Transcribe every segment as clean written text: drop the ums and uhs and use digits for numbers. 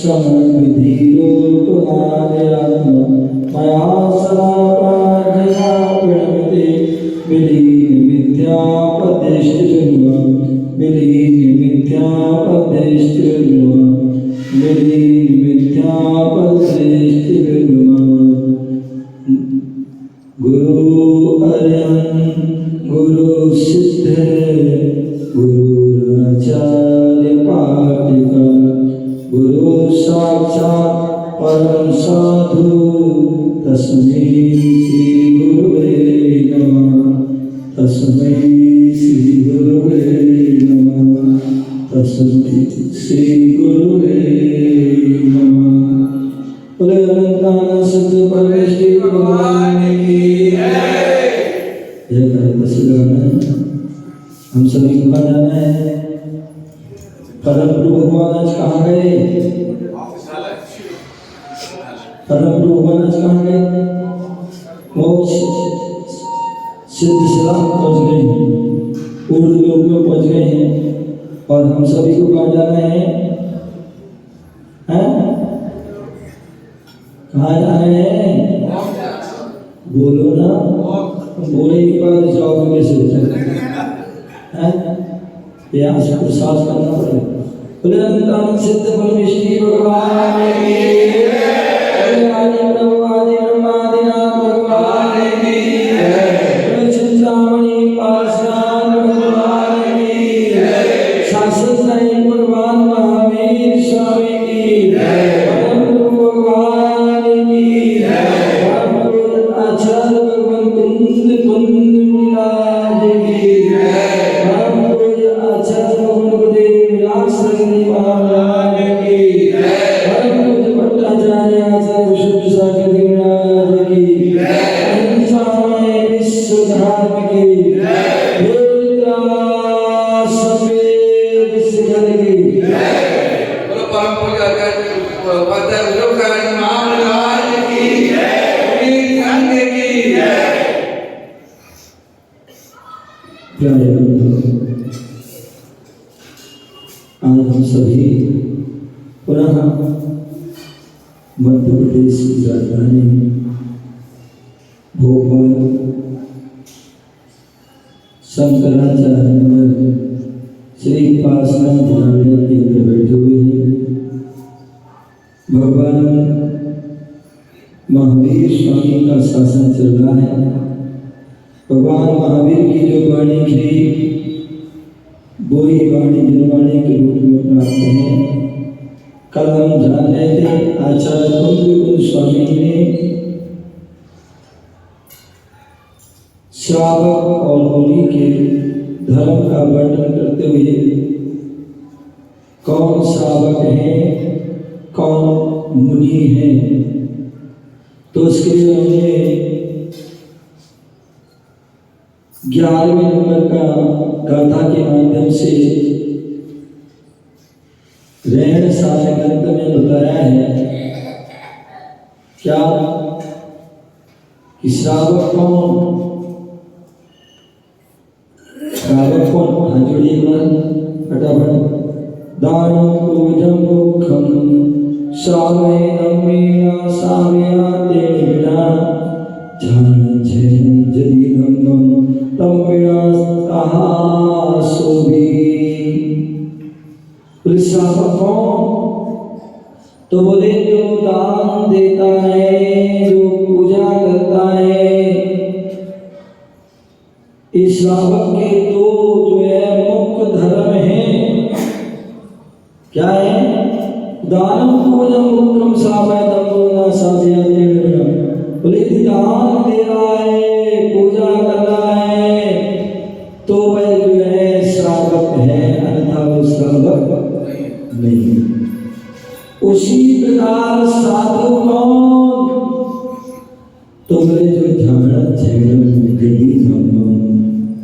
समविधिरूपनादयात्म मया सदा प्रार्थया प्रणमते विलीन मिथ्यापदेष्टिर्वा विलीन मिथ्यापदेष्टिर्वा विलीन मिथ्यापदेष्टिर्वा गुरु अरहं गुरु सिद्ध गुरु आचार्य पाटिका गुरु साक्षात् परम साधु तस्मै श्री गुरुवे नमः तस्मै श्री गुरुवे नमः तस्मै श्री गुरुवे नमः। बोले अनंतानंद सद्गुरु परमेश्वर भगवान की जय। हम सभी को जाना है परम प्रभु भगवान आज कहाँ गए? परम प्रभु भगवान आज कहाँ गए? मोक्ष सिद्ध सलाम पहुँच गए हैं, पूर्ण लोक में पहुँच गए हैं। और हम सभी को कहाँ जाना है? कहाँ जाना है? बोलो ना, बोले के बाद जाओगे कैसे? यहाँ से प्रसाद करना पड़ेगा। बोले अनंतानंद सिद्ध परमेश्वर भगवान की जय। आदि प्रभु आदि ब्रह्मादिनाथ भगवान की जय। चिंतामणि पार्षद भगवान की जय। शाश्वत नायक भगवान महावीर स्वामी की जय। परम प्रभु भगवान की जय। परम प्रभु आचार्य भगवान कुंद कुंद मिलाज की जय। परम प्रभु आचार्य भगवान गुरुदेव विलास रंगी महाराज की जय। परम प्रभु भट्टाचार्य आचार्य विशुद्ध सागर महाराज की जय। अहिंसामय विश्व धर्म की जय। वेदव्यास सफेद शिखर की जय। बोलो परम पूज्य आचार्य उपाध्याय विलोकानंद महाराज की जय। कबीर संघ की जय। प्यारे बंधु, आज हम सभी पुनः मध्य प्रदेश की राजधानी भोपाल शंकराचार्य नगर श्री पासवान विद्यालय के अंदर बैठे हुए हैं। भगवान महावीर स्वामी का शासन चल रहा है। भगवान महावीर की जो वाणी थी वही वाणी जनवाणी के रूप में प्राप्त है। कल हम जान रहे थे आचार्य कुंद स्वामी ने श्रावक और मुनि के धर्म का वर्णन करते हुए कौन श्रावक है कौन मुनि है, तो उसके लिए हमने 11वें नंबर का गाथा के माध्यम से रहन सार ग्रंथ में बताया है क्या कि श्रावक कौन? श्रावक कौन? हाथ जोड़िए फटाफट। दानो पूजम मुखम श्रावयेनं मीना सावयाते विना झांझेन जदीनम तम विना कहा सोभी। श्रावक कौन? तो बोले जो दान देता है, जो पूजा करता है। इस श्रावक के दो जो है मुख्य धर्म है। क्या है? दान पूजन मुख्यम सावयतम ना सावयाते विना। बोले दान दे रहा है, पूजा कर रहा है, तो वह जो है श्रावक है, अन्यथा वो श्रावक नहीं। उसी प्रकार साधु कौन? तो बोले जो झाड़ झगड़ गई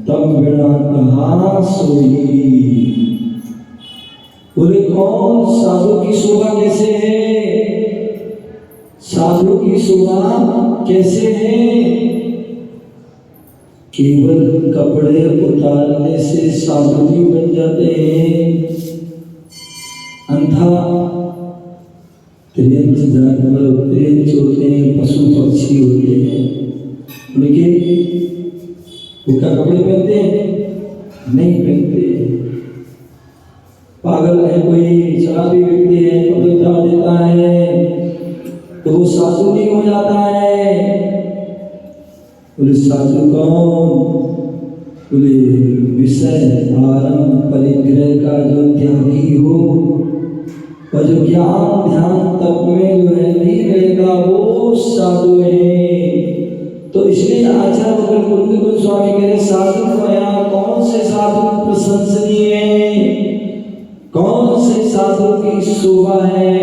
तम बिना कहा सोई। बोले कौन? साधु की शोभा कैसे है? साधु की शोभा कैसे है? केवल कपड़े उतारने से साधु भी बन जाते हैं, अन्यथा त्रियंच जानवर, त्रियंच होते हैं, पशु पक्षी होते हैं, उनके वो क्या कपड़े पहनते हैं? नहीं पहनते। पागल है कोई, शराबी व्यक्ति है, कपड़े उतार देता है तो वो साधु नहीं हो जाता है। बोले साधु कौन? बोले विषय आरंभ परिग्रह का जो त्यागी हो और जो ज्ञान ध्यान तप में जो है नहीं रहेगा, वो साधु है। तो इसलिए आचार्य कुंद गोस्वामी कह रहे साधु को यहाँ कौन से साधु प्रशंसनीय है, कौन से साधु की शोभा है?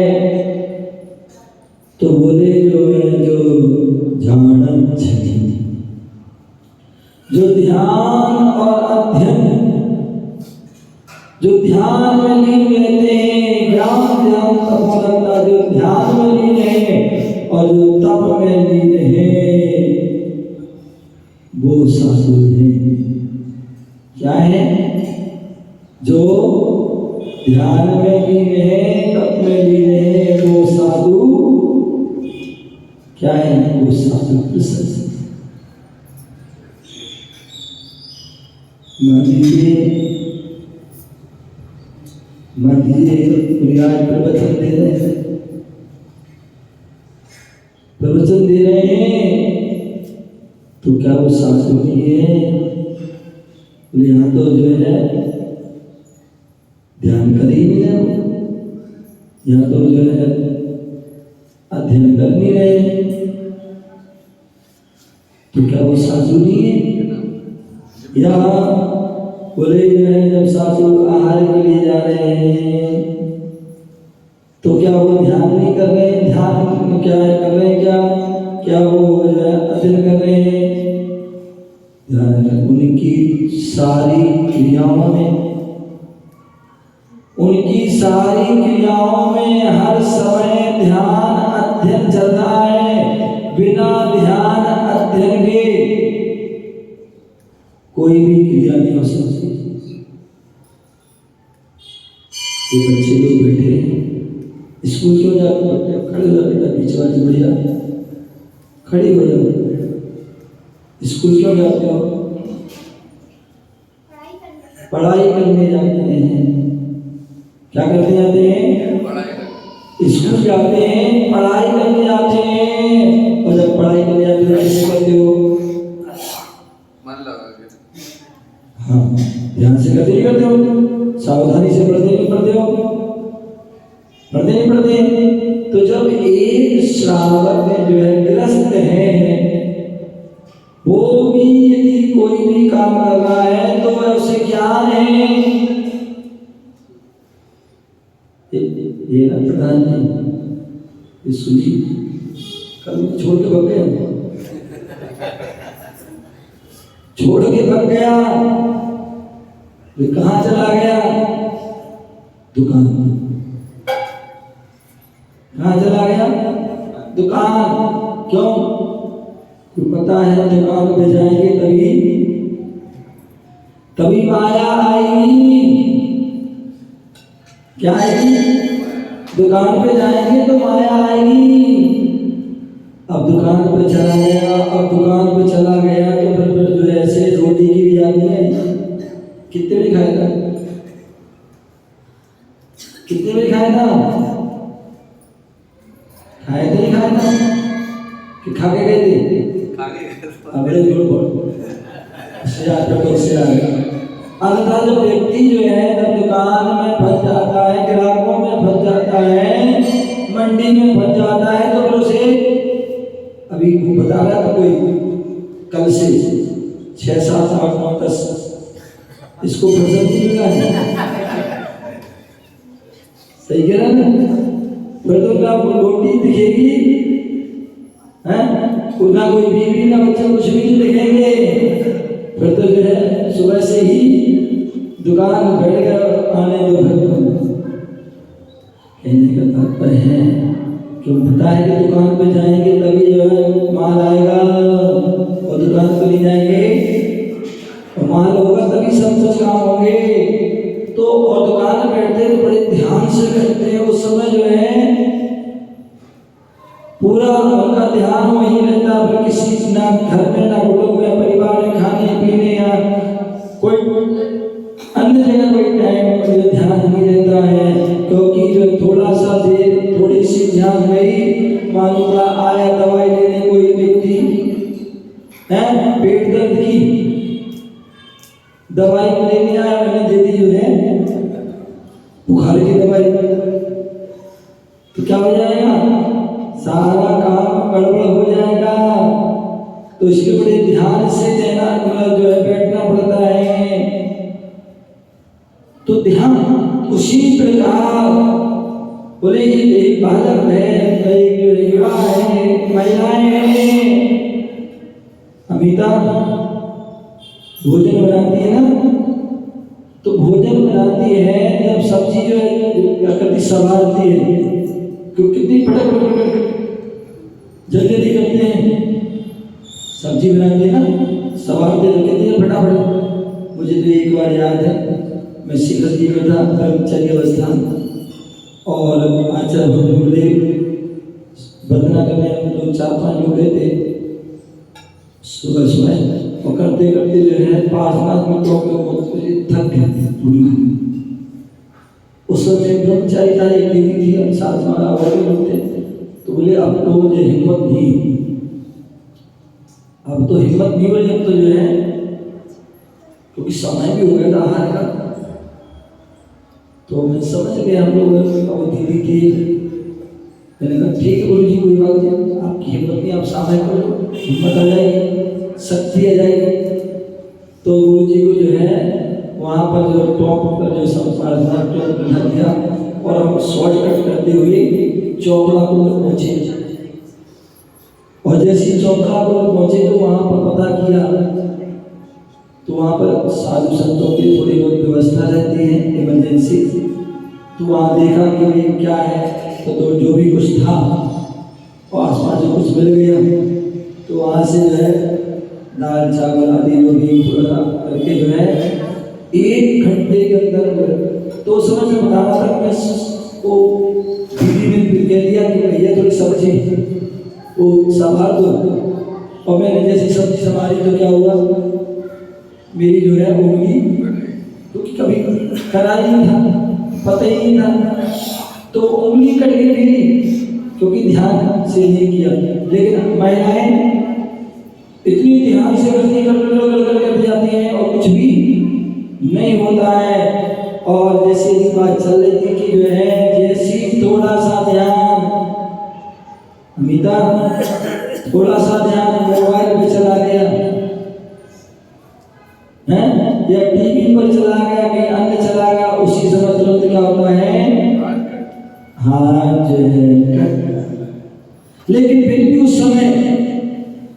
तो बोले जो है जो जानन छठी, जो ध्यान और अध्ययन, जो ध्यान में लीन रहते हैं, ज्ञान ध्यान तप लगता, जो ध्यान में लीन है और जो तप में लीन है, वो साधु है। क्या है? जो ध्यान में लीन है, तप में लीन है, वो साधु क्या है? वो साधु प्रशंसनीय। मान लीजिए प्रवचन दे रहे हैं, प्रवचन दे रहे हैं, तो क्या वो साधु नहीं है? यहाँ तो जो है ध्यान कर ही नहीं रहे, यहाँ तो जो है अध्ययन कर नहीं रहे, तो क्या वो साधु नहीं है? या बोले जो है जब साधु आहार के लिए जा रहे हैं तो क्या वो ध्यान नहीं कर रहे हैं? ध्यान क्या कर रहे हैं? क्या वो अध्ययन कर रहे हैं? ध्यान उनकी सारी क्रियाओं में, उनकी सारी क्रियाओं में हर समय ध्यान अध्ययन चल रहा है। बिना ध्यान अध्ययन के कोई भी क्रिया नहीं हो सकती। ये बच्चे लोग बैठे हैं, स्कूल क्यों जाते हो? खड़े हो बेटा, बीच वाली बढ़िया खड़े हो जाओ। स्कूल क्यों जाते हो? पढ़ाई करने जाते हैं। क्या करने जाते हैं? स्कूल जाते हैं, पढ़ाई करने जाते हैं। और जब पढ़ाई करने जाते हो कैसे करते हो? हाँ, ध्यान से करते नहीं करते हो, सावधानी से पढ़ते नहीं पढ़ते हो, पढ़ते नहीं पढ़ते। तो जब एक श्रावक में जो है ग्रस्त है, वो भी यदि कोई भी काम कर रहा है तो वह उसे ज्ञान है। ये ना प्रधान जी सुनी कल छोड़ के भाग गया, छोड़ के भाग गया। वे कहाँ चला गया? दुकान। कहाँ चला गया? दुकान। क्यों? तो पता है दुकान पे जाएंगे तभी माया आएगी। क्या आएगी? दुकान पे जाएंगे तो माया आएगी। अब दुकान पे चला गया, तो फिर जो है ऐसे रोटी की भी आती है, कितने में खाएगा? कितने में खाएगा? खाए थे, खाए था कि खा के गए थे? बड़े जोर बोल से आ गया। अर्थात जब व्यक्ति जो है जब दुकान में फंस जाता है, ग्राहकों में फंस जाता है, मंडी में फंस जाता है, तो फिर उसे अभी बता रहा था कोई कल से 6, 7, 8, 9, 10 इसको प्रसन्न मिला है। सही कह रहा ना? फिर तो क्या रोटी दिखेगी है, ना कोई बीवी ना बच्चे कुछ भी नहीं दिखेंगे। फिर तो जो है सुबह से ही दुकान बैठ कर आने दो। कहने का तात्पर्य है क्यों पता है कि दुकान पे जाएंगे तभी जो है माल आएगा, और दुकान पे नहीं जाएंगे और माल होगा तभी सब कुछ काम होंगे। तो और दुकान में बैठते हैं तो बड़े ध्यान से बैठते हैं। उस समय जो है पूरा उनका ध्यान वहीं रहता, फिर किसी ना घर में ना कुटुंब में परिवार में खाने पीने या कोई अन्य जगह कोई टाइम ध्यान नहीं रहता है, क्योंकि जो थोड़ा सा देर थोड़ी सी ध्यान गई, मालूम आया दवाई लेने कोई व्यक्ति है पेट दर्द की दवाई लेने आया, मैंने दे दी जो है बुखार की दवाई, तो क्या हो जाएगा, सारा काम गड़बड़ हो जाएगा। तो इसके बड़े ध्यान से देना जो है बैठना पड़ता है। तो ध्यान उसी प्रकार बोले एक बालक है, एक जो युवा है, महिलाएं हैं, अमिता भोजन बनाती है ना, तो भोजन बनाती है जब सब्जी जो है कभी संभालती है, क्योंकि कितनी फटाफट जल्दी करते हैं, सब्जी बनाते हैं ना संभालते तो कितनी फटाफट। मुझे तो एक बार याद है, मैं शिखर जी में था ब्रह्मचर्य अवस्था, और आचार्य गुरुदेव वंदना करने हम लोग 4-5 लोग गए थे सुबह सुबह, और करते करते जो है 5 मिनट में थक गए। उस समय ब्रह्मचारिता एक दीदी थी, हम साथ में और लोग थे, तो बोले अब तो मुझे हिम्मत नहीं, अब तो हिम्मत नहीं बोली, अब तो जो है क्योंकि समय भी हो गया था आहार का। तो मैं समझ गया हम लोग वो दीदी थी, मैंने कहा ठीक है गुरु जी कोई बात नहीं, आपकी हिम्मत नहीं, आप सामने करो, हिम्मत आ जाएगी, शक्ति आ जाएगी। तो गुरु जी को जो है वहाँ पर जो टॉप पर जो सब प्रार्थना बना दिया, और हम शॉर्टकट करते हुए चौकड़ा को पहुँचे, और जैसे चौकड़ा को पहुँचे तो वहाँ पर पता किया, तो वहाँ पर साधु संतों की थोड़ी बहुत व्यवस्था रहती है इमरजेंसी, तो वहाँ देखा कि ये क्या है, तो जो भी कुछ था और आसपास जो कुछ मिल गया, तो वहाँ से जो है दाल चावल आदि जो भी थोड़ा करके जो है 1 घंटे के अंदर, तो उस समय मैं बता रहा था, मैं को दीदी ने कह दिया कि भैया थोड़ी सब्जी वो संभाल दो, और मैंने जैसी सब्जी संभाली तो क्या हुआ, मेरी जो है उंगली, क्योंकि कभी करा ही नहीं था, पता ही नहीं था, तो उंगली कट गई मेरी, क्योंकि ध्यान से नहीं किया। लेकिन महिलाएं इतनी ध्यान से कर जाती हैं और कुछ भी नहीं होता है। और जैसे एक बात चल रही थी कि जो है जैसी थोड़ा सा ध्यान, अमिता थोड़ा सा ध्यान मोबाइल पे चला गया है, या टीवी पर चला गया, कहीं अन्य चला गया, उसी समय तुरंत क्या होता है, हाथ जो है। लेकिन फिर भी उस समय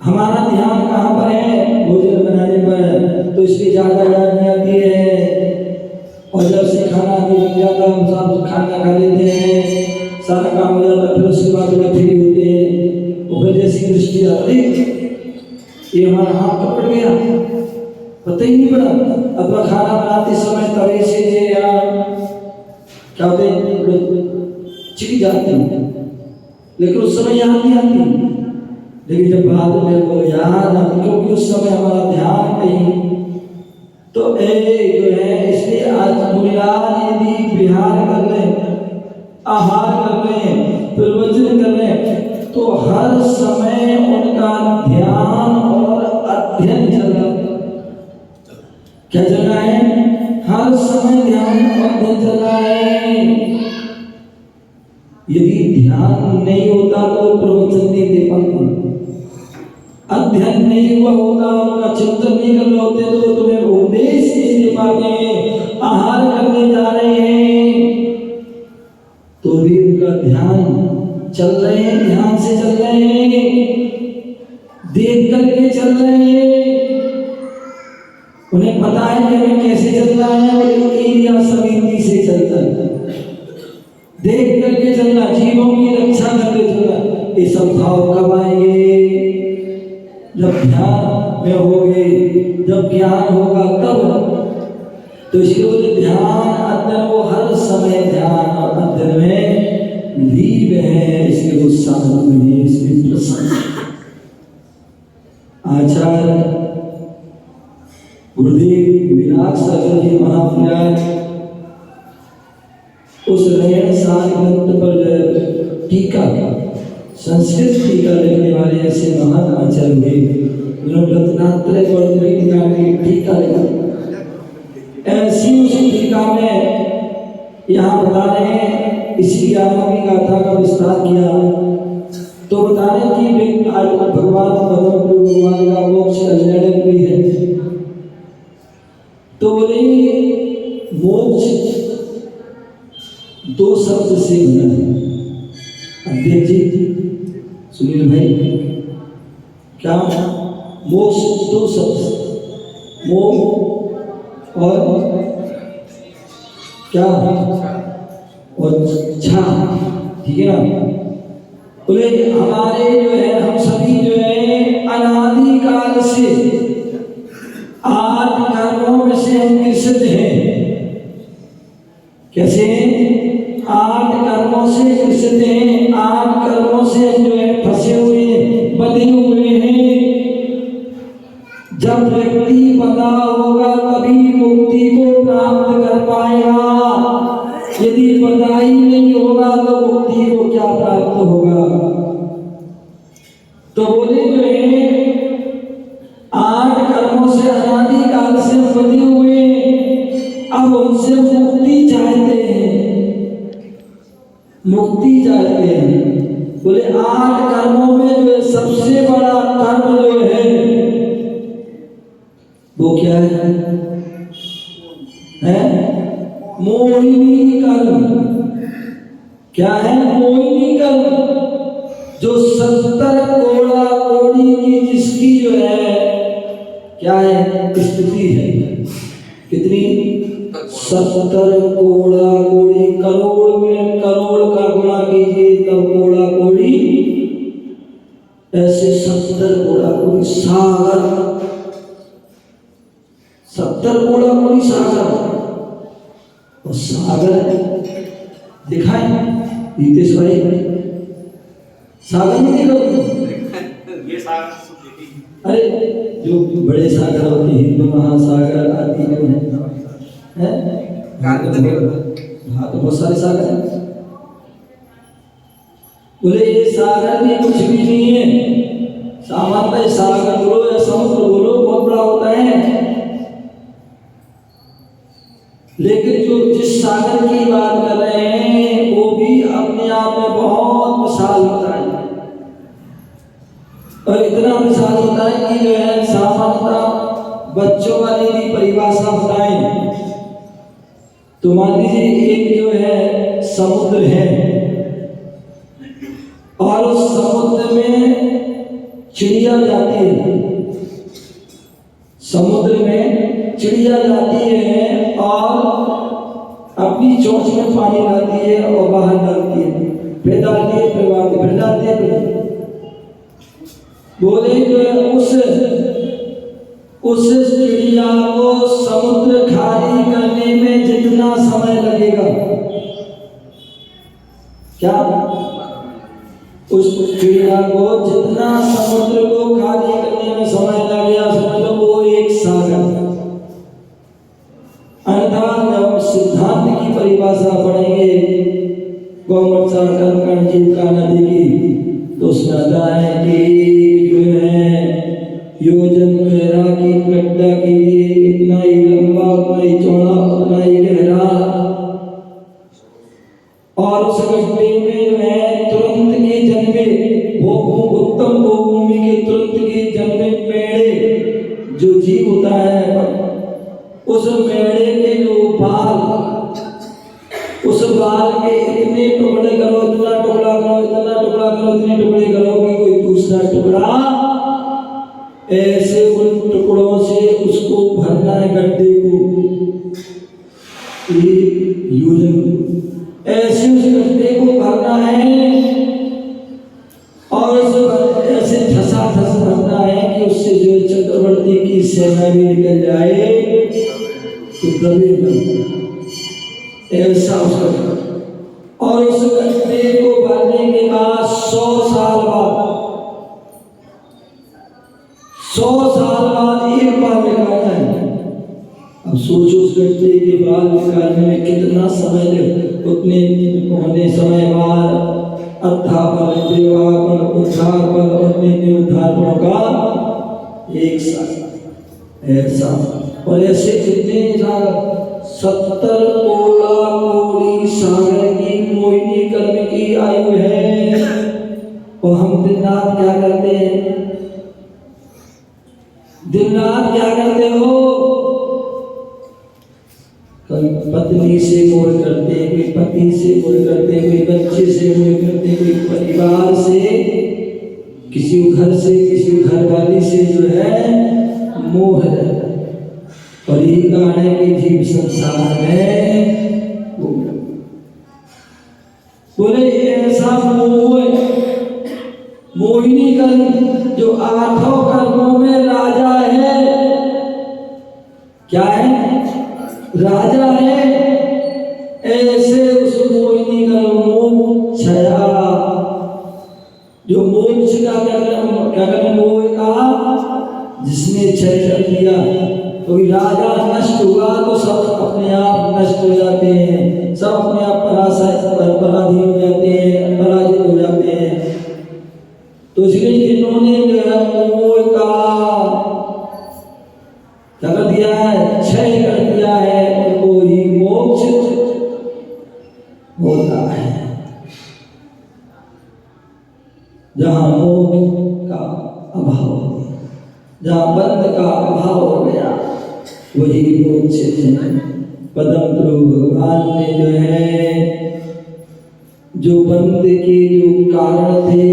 हमारा ध्यान कहाँ पर है, भोजन बनाने पर, तो इसलिए ज्यादा याद नहीं आती है। और जब से खाना आदि बन जाता, हम सब खाना खा लेते हैं, सारा काम हो जाता, फिर उसके बाद थोड़ा फ्री होते हैं, और फिर जैसी दृष्टि आती, ये हमारा हाथ कब पड़ गया पता ही नहीं पड़ा। अब खाना बनाते समय तवे से या क्या होते चिड़ी जाती है, लेकिन उस समय याद नहीं आती, लेकिन जब बाद में वो याद आती, क्योंकि उस समय हमारा ध्यान कहीं। तो जो है इसलिए आज मुनिलाल यदि विहार कर ले, आहार कर ले, प्रवचन कर ले, तो हर समय उनका ध्यान और अध्ययन चल रहा है। क्या चल रहा है, हर समय ध्यान और अध्ययन चल रहा है। यदि ध्यान नहीं होता तो प्रवचन नहीं दे पाते, अध्ययन नहीं हुआ होता, उनका चिंतन नहीं कर रहे होते, तो तुम्हें उपदेश नहीं दे पाते। आहार करने जा रहे हैं तो भी उनका ध्यान चल रहे हैं, ध्यान से चल रहे हैं, देख करके चल रहे हैं, उन्हें पता है कि हमें कैसे चलना है, और क्रिया समिति से चलता है, देख करके चलना, जीवों की रक्षा करके चलना। ये सब भाव कब आएंगे, जब ध्यान में होंगे, जब ज्ञान होगा तब। तो इसलिए ध्यान अध्ययन, वो हर समय ध्यान और अध्ययन में लीन है, इसलिए वो साधु है, इसलिए महासागर जी महापुराण उस नयन सार ग्रंथ पर टीका संस्कृत टीका लिखने वाले ऐसे महान आचार्य हुए जिन्होंने रत्नात्रय पर टीका लिखा। ऐसी उस टीका में यहाँ बता रहे हैं, इसी आगामी गाथा का विस्तार किया तो बता रहे कि आज भगवान भगवान का मोक्ष कल्याणक भी है। तो बोले मोक्ष दो शब्द से बना है। अध्यक्ष जी सुनील भाई, क्या मोक्ष दो शब्द, मोह और क्या और छा, ठीक है ना। बोले हमारे जो है हम सभी जो है अनादि काल से 8 कर्मों में से हम ग्रसित हैं। कैसे 8 कर्मों से ग्रसित हैं, 8 कर्मों से जो है फंसे हुए बंधे हुए हैं। जब व्यक्ति बंधा होगा तभी मुक्ति को प्राप्त कर पाएगा, यदि बंधाई नहीं होगा तो मुक्ति को क्या प्राप्त होगा। तो बोले जो है 8 कर्मों से अनादि काल से बंधे हुए, अब उनसे मुक्ति चाहते हैं, मुक्ति चाहते हैं। बोले 8 कर्मों में जो सबसे बड़ा कर्म जो है वो क्या है? मोहिनी कर्म। क्या है? मोहिनी कर्म, जो 70 कोड़ा कोड़ी की जिसकी जो है क्या है स्थिति है। कितनी? 70 कोड़ा कोड़ी, करोड़ में करोड़ का गुणा कीजिए तब कोड़ा कोड़ी, ऐसे 70 कोड़ा कोड़ी सागर, 70 कोड़ा कोड़ी सागर। और सागर दिखाए नीतीश भाई, सागर नहीं देखो ये सागर। अरे जो बड़े सागर होते हैं, हिंद महासागर आदि जो है हाँ तो बहुत सारे सागर हैं। बोले ये सागर भी कुछ भी नहीं है, सामान्य सागर बोलो या समुद्र बोलो बहुत बड़ा होता है, लेकिन जो जिस सागर की बात कर रहे हैं वो भी अपने आप में बहुत विशाल होता है। और इतना विशाल होता है कि जो है सामान्यतः बच्चों वाली भी परिभाषा बताएं तो मान लीजिए एक जो है समुद्र है और उस समुद्र में चिड़िया जाती है, समुद्र में चिड़िया जाती है और अपनी चोंच में पानी डालती है और बाहर डालती है, फिर डालती है फिर डालती है फिर डालती है फिर। बोले उस चिड़िया को समुद्र खाली करने में जितना समय लगेगा, क्या उस चिड़िया को जितना समुद्र को खाली करने में समय लगेगा समझ लो वो एक सागर। अर्थात जब सिद्धांत की परिभाषा पढ़ेंगे गौमठ कर्मकांड जीविका नदी की तो उसमें आता है कि जो है योजन गहरा की गड्ढा के लिए इतना ही लंबा उतना ही चौड़ा उतना ही गहरा, और उस गड्ढे में जो है तुरंत के जन्मे वो उत्तम भूमि के तुरंत के जन्मे मेढ़े जो जीव होता है, उस मेढ़े के जो बाल, उस बाल के इतने टुकड़े करो, इतना टुकड़ा करो, इतना टुकड़ा करो, इतने टुकड़े करो कि कोई दूसरा टुकड़ा ऐसे उन टुकड़ों से उसको भरना है गड्ढे को, ऐसे उस गड्ढे को भरना है और ऐसे धसा धस भरना है कि उससे जो चक्रवर्ती की सेना भी निकल जाए तो दबे न, ऐसा उसका। और उस गड्ढे को भरने के बाद 100 साल बाद 100 साल बाद एक बार निकालना है। अब सोचो उस घटने के बाद निकालने में कितना समय लगे। उतने होने समय बाद अध्यापन देवापन उद्धारपन और निरुद्धारपन का एक साथ ऐसा और ऐसे कितने 70 कोड़ी सागर की मोहिनी कर्म की आयु है। और हम दिन रात क्या करते हैं? दिन रात क्या करते हो? कभी पत्नी से मोह करते, कोई पति से मोह करते, कोई बच्चे से मोह करते, कोई परिवार से, किसी घर से, किसी घरवाली से जो है मोह है। और ये कारण है कि जीव संसार में बोले ऐसा मोह, मोहिनी कर्म जो 8 कर्मों में राजा है। क्या है? राजा है। ऐसे उस मोहिनी कर्म छया जो मोक्ष का क्या कर मोह का जिसने क्षय कर दिया। तो राजा नष्ट हुआ तो सब अपने आप नष्ट हो जाते हैं, सब अपने आप पराधीन हो जाते हैं, पराजित हो जाते हैं। तो इसलिए जिन्होंने जो है मोह का क्या कर दिया है? क्षय कर दिया है, उनको ही मोक्ष होता है। जहाँ मोह का अभाव हो गया, जहाँ बंध का अभाव हो गया, वही मोक्ष है। पदम प्रभु भगवान ने जो है जो बंध के जो कारण थे,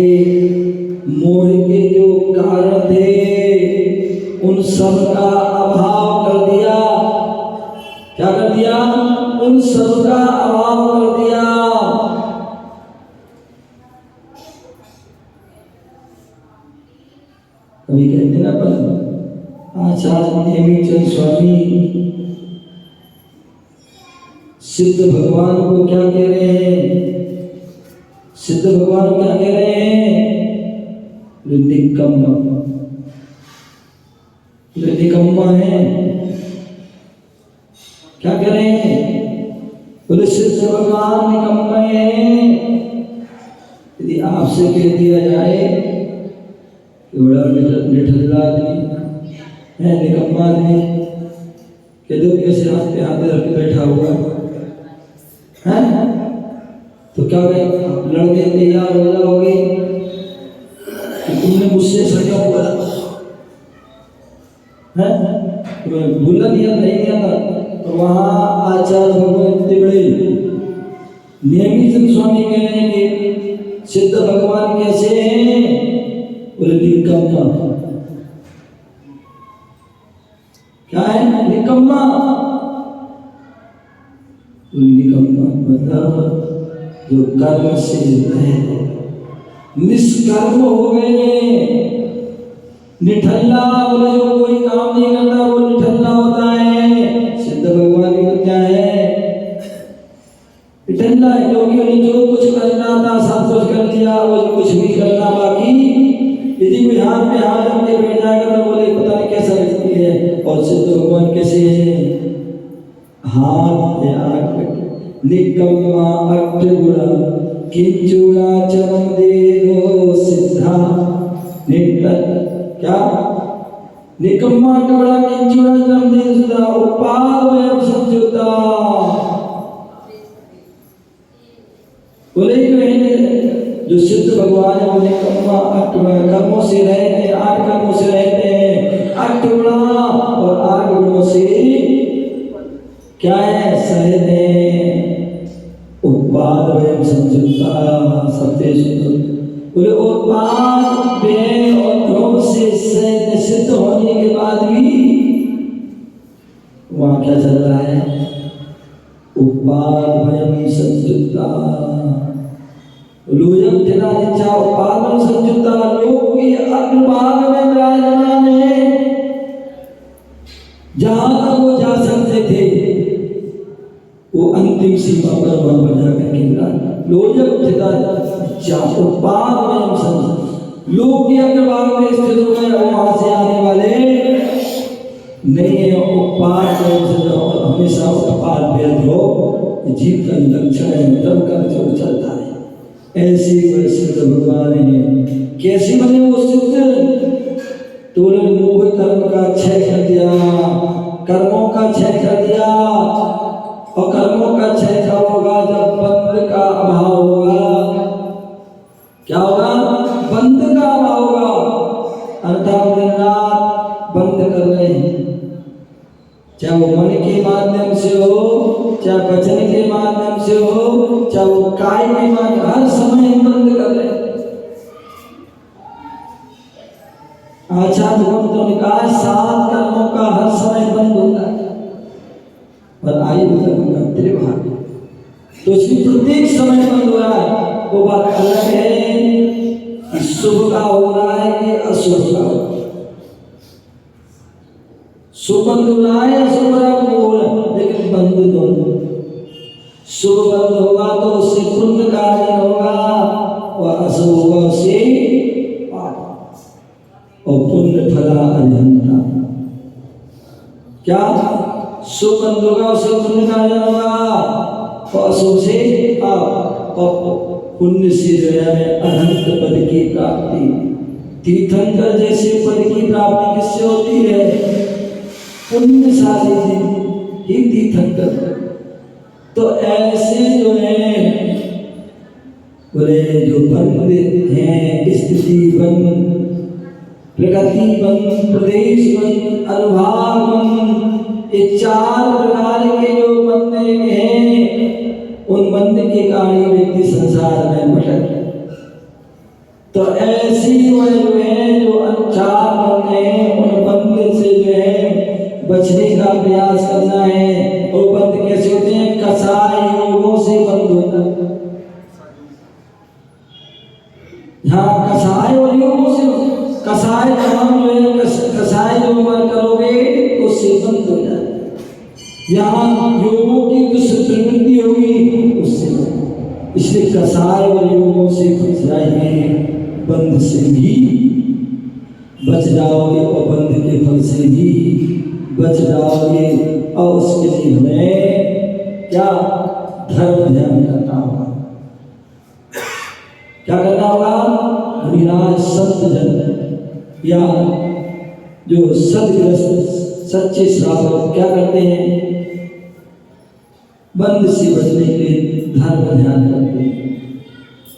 मोह के जो कारण थे, उन सब का अभाव कर दिया। क्या कर दिया? उन सब का अभाव कर दिया। कभी कहते ना पर आचार्य नेमिचंद स्वामी सिद्ध भगवान को क्या कह रहे हैं? सिद्ध भगवान क्या कह रहे हैं? निकम्मा, निकम्मा है। क्या कह रहे हैं? बोले सिद्ध भगवान निकम्मे हैं। यदि आपसे कह दिया जाए कि बड़ा निठल्ला आदमी है, निकम्मा आदमी, कह दो कैसे हाथ पे हाथ रख के बैठा हुआ है, तो क्या लड़ने तैयार हो जाओगे कि तुमने मुझसे सजा हुआ है? भूला दिया नहीं था। और वहाँ आचार्य भगवान इतने बड़े नेमिचंद स्वामी कह रहे हैं कि सिद्ध भगवान कैसे हैं? बोले निकम्मा। क्या है? निकम्मा। निकम्मा मतलब जो कर्म से रहे, निष्कर्म हो गए। निठल्ला बोले जो कोई काम नहीं करता वो निठल्ला होता है। सिद्ध भगवान की तो क्या है? निठल्ला है, क्योंकि जो कुछ करना था सब कुछ कर लिया, वो जो कुछ भी करना बाकी। यदि कोई हाथ में हाथ रख के बैठ जाएगा तो बोले पता नहीं कैसा लगती है। और सिद्ध भगवान कैसे है? हाथ में आग निकम्मा अट्ठ गुणा किंचुड़ा चरम देहो सिद्धा क्या? निकम्मा टुकड़ा किंचुड़ा चरम देहो सिद्धा उपाद में संजुता। बोले जो सिद्ध भगवान है वो निकम्मा कर्मों से रहते, 8 कर्मों से रहते हैं, 8 गुणा और 8 गुणों से क्या है? सहते उत्पाद वयम संयुक्ता सत्य सुंदर। बोले उत्पाद व्यय और ध्रुव से सिद्ध होने के बाद भी वहाँ क्या चल रहा है? उत्पाद वयम संयुक्ता लोयम जना जिच्छा उत्पाद वयम संयुक्ता। लोक के अग्रभाग में विराजमान है, जहाँ तक वो जा सकते थे वो अंतिम सीमा पर वहां पर जाकर गिरा। लोयम जना उत्पाद वयम संयुक्ता। लोक के अग्रभाग में स्थित हो गए, वहां से आने वाले नहीं है उत्पाद और हमेशा उत्पाद व्यर्थ हो, जीव का लक्षण है, तब का जो चलता है। ऐसी परिस्थिति भगवान ने कैसे बने वो सिद्ध, तो मोह कर्म का क्षय कर दिया, कर्मों का क्षय कर दिया। और कर्मों का क्षय कब होगा? जब बंध का अभाव होगा। क्या होगा? बंध का अभाव होगा। अर्थात दिन रात बंद कर रहे हैं, चाहे वो मन के माध्यम से हो, चाहे वचन के माध्यम से हो, चाहे वो काय के माध्यम, हर समय बंद कर रहे हैं। आचार्य भगवंतों ने कहा 7 कर्मों का हर समय बंद होता है, पर आयु कर्म का त्रिभाग, तो इसमें प्रत्येक समय बंद हो रहा है। वो बात अलग है कि शुभ का हो रहा है कि अशुभ का हो रहा है। शुभ बंद हो रहा है, अशुभ हो रहा है, लेकिन बंद दोनों। शुभ बंद होगा तो उससे पुण्य कार्य होगा, और अशुभ होगा उससे पाप, और पुण्य फला अरिहंता। क्या? शुभ बंद होगा उससे पुण्य कार्य होगा, और अशुभ से पाप, और पुण्य से जो है अनंत पद की प्राप्ति। तीर्थंकर जैसे पद की प्राप्ति किससे होती है? पुण्यशाली ही तीर्थंकर। तो ऐसे जो है बोले जो बंद हैं, स्थिति बंद, प्रगति बंद, प्रदेश बंद, अनुभाग बंद, ये 4 प्रकार के जो बंद हैं, उन बंद के कारण व्यक्ति संसार में भटक। तो ऐसी वह जो है जो 4 बंद हैं, उन बंद से जो है बचने का प्रयास करना है। और बंद कैसे होते हैं? कसाय योगों से बंद होता है। हाँ, कसाय और योगों से। कसाय काम जो है, कसाय जो करोगे उससे बंद हो जाए। यहाँ योगों की दुष्प्रवृत्ति होगी उससे, इसलिए कसाय और योगों से बच जाइए, बंद से भी बच जाओगे, और बंद के फल से भी बच जाओगे। और उसके लिए हमें क्या धर्म ध्यान करना होगा। क्या करना होगा? विराज संत जन या जो सदग्रस्त सच्चे श्रावक क्या करते हैं? बंद से बचने के लिए धर्म ध्यान करते हैं।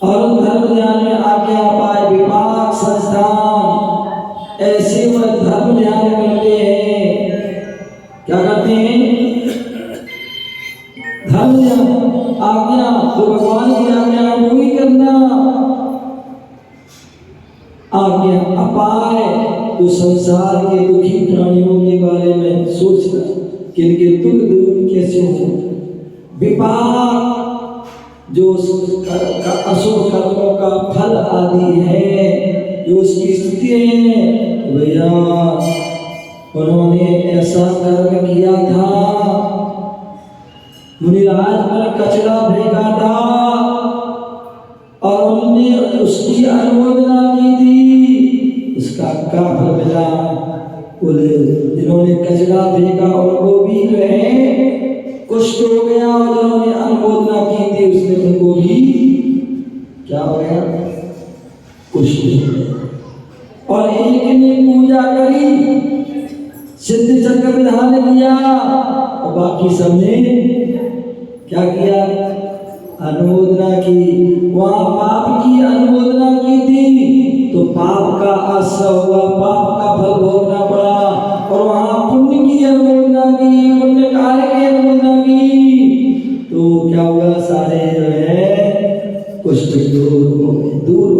और धर्म ध्यान में आज्ञा पाए विभाग संस्थान, ऐसे वह धर्म ध्यान करते हैं। क्या करते हैं? धर्म ध्यान, आज्ञा जो भगवान की आज्ञा है वो ही करना। आज्ञा अपाय तो संसार के दुखी प्राणियों के बारे में सोचना कि इनके दुख दूर कैसे हो। विपाक जो अशुभ कर्मों का फल आदि है, जो उसकी स्थिति है, भैया उन्होंने ऐसा कर्म किया था, मुनिराज पर कचरा फेंका था, और उन्होंने उसकी अनुमोदना की थी, उसका क्या फल मिला? बोले जिन्होंने कचरा फेंका उनको भी जो है कुष्ठ हो गया, और जिन्होंने अनुमोदना की थी उसने उनको भी क्या हो गया? कुष्ठ हो गया। और एक ने पूजा करी, सिद्ध चक्र विधान किया, और बाकी सबने क्या किया? अनुमोदना की। वहां पाप की अनुमोदना की थी तो पाप का आश्रय हुआ, पाप का फल भोगना पड़ा। और वहां पुण्य की अनुमोदना की, पुण्य कार्य की अनुमोदना की, तो क्या हुआ? सारे जो है कुष्ठ दूर,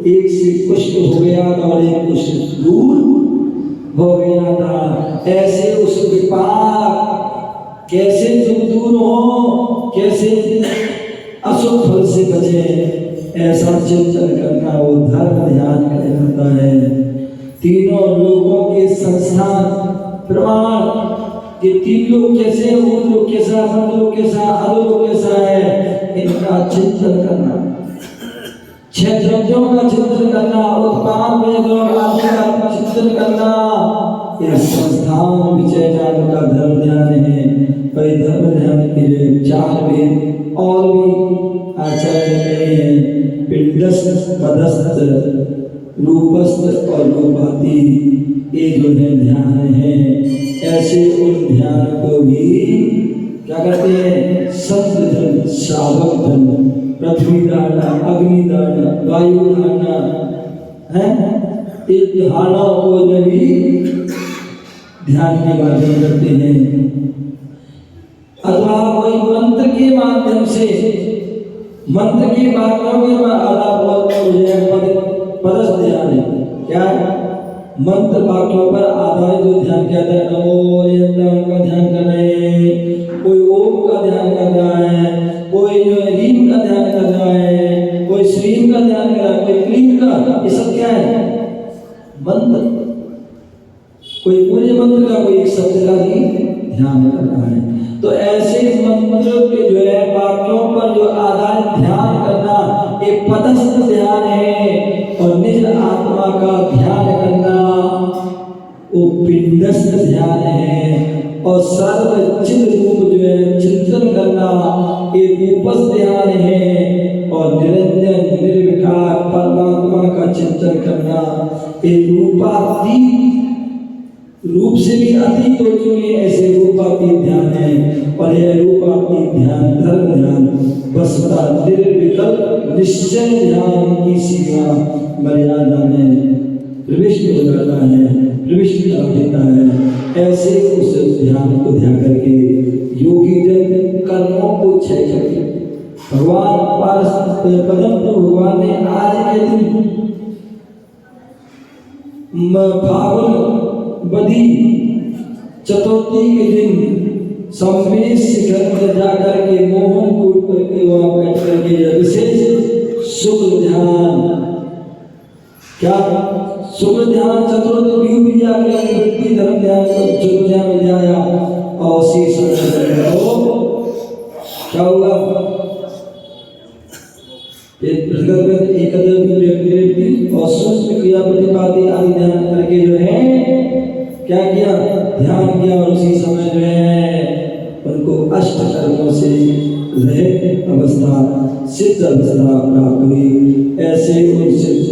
एक से कुष्ठ हो गया और एक कुष्ठ दूर हो गया था। ऐसे उस विपाक कैसे दुख दूर हो, कैसे अशुभ फल से बचे, ऐसा चिंतन करना वो धर्म ध्यान कहलाता है। तीनों लोगों के संस्थान प्रमाण कि 3 लोग कैसे, उन लोग कैसा, हम लोग कैसा, अधोलोक कैसा है, इनका चिंतन करना। 6 द्रव्यों का चिंतन करना, उत्पाद वेदों आदि का चिंतन करना, इस संस्थान विजय नाम का धर्म ध्यान है। कई धर्म ध्यान के लिए 4 वेद और भी आचार्य में पिंडस्थ, पदस्थ, रूपस्थ और रूपाती ये जो है ध्यान है। ऐसे उन ध्यान को भी क्या कहते हैं? सत्य धर्म, साधक धर्म, पृथ्वी धारणा, अग्नि धारणा, वायु धारणा है। एक धारणा को भी ध्यान के माध्यम करते हैं। अथवा कोई मंत्र के माध्यम से, मंत्र के माध्यम में आधार पदस्थ ध्यान है। क्या है? मंत्र वाक्यों पर आधारित जो ध्यान किया जाता है, नमो यंत्रम का ध्यान कर रहे हैं, कोई ओम का ध्यान कर रहा है, कोई जो है रीम का ध्यान कर रहा है, कोई श्रीम का ध्यान कर रहा है, कोई क्लीम का। ये सब क्या है? मंत्र। कोई पूरे मंत्र का, कोई एक शब्द का ही ध्यान कर रहा है। तो ऐसे मंत्र के जो है वाक्यों पर जो आधारित ध्यान करना ये पदस्थ ध्यान है। और निज आत्मा का ध्यान करना वो पिंडस्थ ध्यान है। और सर्वचित रूप जो है चिंतन करना ये रूपस्थ ध्यान है। और निरंजन निर्विकार परमात्मा का चिंतन करना ये रूपातीत, रूप से भी अतीत हो चुके ऐसे रूपातीत ध्यान है। और यह रूपातीत ध्यान, धर्म ध्यान, बसता निर्विकल्प निश्चय ध्यान की सीमा मर्यादा में प्रविष्ट हो जाता है, प्रविष्ट कर देता है। ऐसे उस ध्यान को ध्यान करके योगी जन कर्मों को क्षय करके भगवान परम भगवान ने आज के दिन फागुन बदी चतुर्थी के दिन संवेश शिखर में जाकर के मोहन कूट करके वहां बैठ करके विशेष शुक्ल ध्यान, क्या शुक्ल ध्यान चतुर्थी भी जाकर धर्म ध्यान शुक्ल ध्यान में जाया। और उसी समय क्या हुआ? और सूक्ष्म क्रिया प्रतिपादी आदि ध्यान करके जो है क्या किया? ध्यान किया। और उसी समय जो है उनको अष्ट कर्मों से रहित अवस्था, सिद्ध अवस्था प्राप्त हुई। ऐसे उन सिद्ध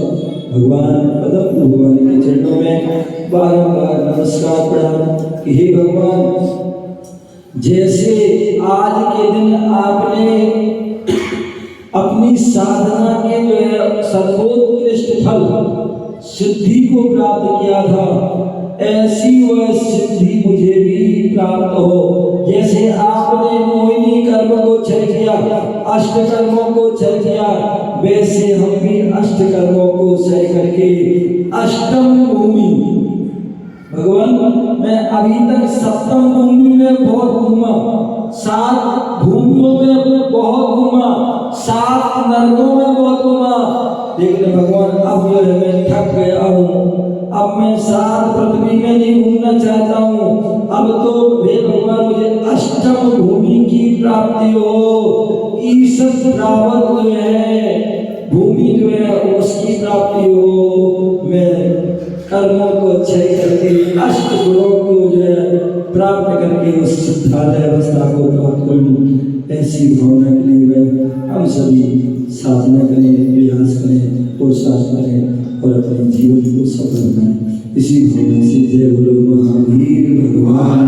भगवान पदम भगवान के चरणों में बारंबार नमस्कार प्रणाम कि हे भगवान, जैसे आज के दिन आपने अपनी साधना के जो है सर्वोत्कृष्ट फल सिद्धि को प्राप्त किया था, ऐसी वह सिद्धि मुझे भी प्राप्त हो। जैसे आपने मोहिनी कर्म को क्षय किया, अष्ट कर्मों को क्षय किया, वैसे हम भी अष्ट कर्मों को क्षय करके अष्टम भूमि, भगवान मैं अभी तक सप्तम भूमि में बहुत घूमा, 7 भूमियों में बहुत घूमा, 7 नरकों में बहुत घूमा, लेकिन भगवान अब जो है मैं थक गया हूँ। अब मैं 7 पृथ्वी में नहीं घूमना चाहता हूँ। अब तो हे भगवान मुझे अष्टम भूमि की प्राप्ति हो, ईश्वर प्राप्त जो है भूमि जो है उसकी प्राप्ति हो। मैं कर्मों को क्षय करके अष्ट गुणों को जो है प्राप्त करके उस सिद्धालय अवस्था को प्राप्त करूं। ऐसी भावना के लिए हम सभी साधना करें, प्रयास करें, पुरुषार्थ करें और अपने जीवन को सफल बनाएं। इसी भावना से जय बोलो महावीर भगवान।